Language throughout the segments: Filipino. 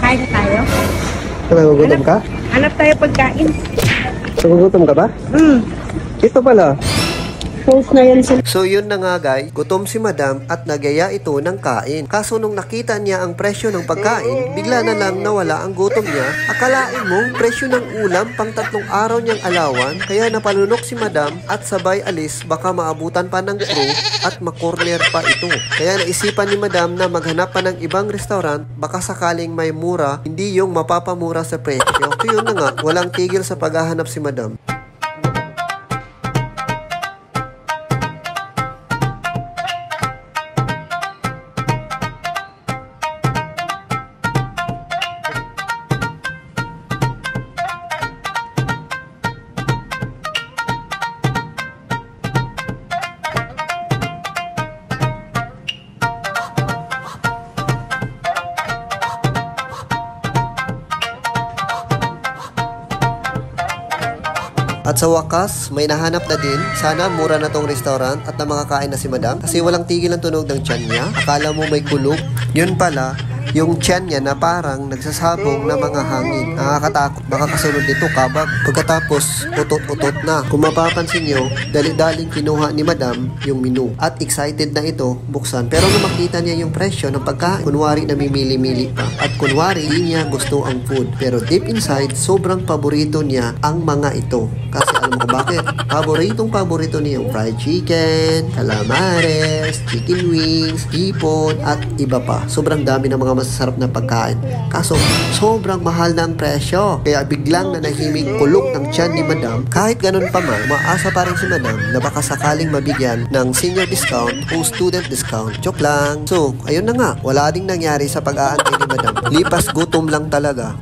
Kain na tayo. Nagugutom ka? Hanap tayo pagkain. Nagugutom ka ba? Ito pala. Post na yan sa... So yun na nga guys, gutom si madam at nagyaya ito ng kain. Kaso nung nakita niya ang presyo ng pagkain, bigla na lang nawala ang gutom niya. Akalain mo, presyo ng ulam pang 3 araw niyang alawan, kaya napalunok si madam at sabay alis baka maabutan pa ng crew at makorner pa ito. Kaya naisipan ni madam na maghanap pa ng ibang restaurant, baka sakaling may mura, hindi yung mapapamura sa presyo. So yun na nga, walang tigil sa paghahanap si madam. At sa wakas, may nahanap na din. Sana mura na tong restaurant at na makakain na si madam. Kasi walang tigil ang tunog ng tiyan niya. Akala mo may kulog. Yun pala, yung tiyan niya na parang nagsasabong na mga hangin. Nakakatakot. Baka kasunod nito kabag. Pagkatapos, utot-utot na. Kung mapapansin nyo, dali-daling kinuha ni madam yung menu. At excited na ito buksan. Pero nung makita niya yung presyo ng pagkain, kunwari namimili-mili pa. At kunwari, hindi niya gusto ang food. Pero deep inside, sobrang paborito niya ang mga ito. Kasi alam mo bakit? Paborito niya yung fried chicken, calamares, chicken wings, hipon, at iba pa. Sobrang dami ng mga masasarap na pagkain. Kaso, sobrang mahal na ang presyo. Kaya biglang nanahimik kulog ng tiyan ni madam. Kahit ganun pa man, maasa pa rin si madam na baka sakaling mabigyan ng senior discount o student discount. Joke lang. So, ayun na nga. Wala ding nangyari sa pag-aantay ni madam. Lipas gutom lang talaga.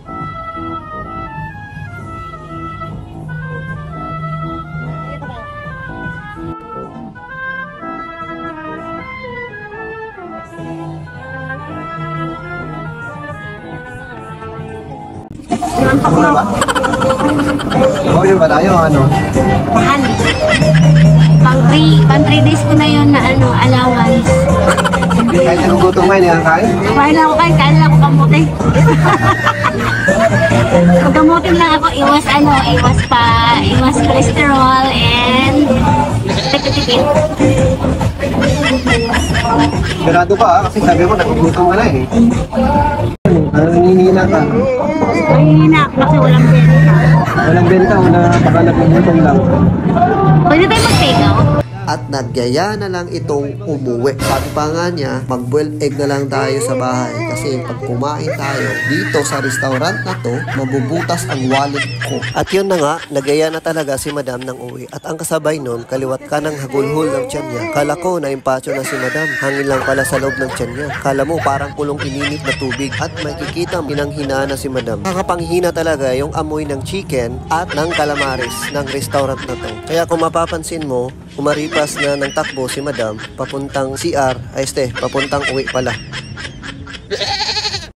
Yun ba tayo, ano? Mahal. Pang 3 days ko na yun na allowance. Kahit anong gutom kayo niya kain? Kumain lang ako kain lang ako kamuti. Pagkamutin lang ako, iwas cholesterol and tipid. Sigurado ka kasi sabi mo nagugutom ka na eh. Nanginina ka. Mahina kasi walang benta. Walang benta o baka nagugutom lang. Pwede tayo mag-take out? At nagyaya na lang itong umuwi. Sabi pa nga niya, mag-boiled egg na lang tayo sa bahay. Kasi pag kumain tayo dito sa restaurant na to, mabubutas ang wallet ko. At yun na nga, nagyaya na talaga si madam ng uwi. At ang kasabay nun, kaliwat ka ng hagulhol ng tiyan niya. Kala ko na impacho na si madam. Hangin lang pala sa loob ng tiyan niya. Kala mo parang kulong ininit na tubig. At makikita pinanghina na si madam. Nakapanghina talaga yung amoy ng chicken at ng calamares ng restaurant na to. Kaya kung mapapansin mo, umaripas na ng takbo si madam papuntang CR, papuntang uwi pala.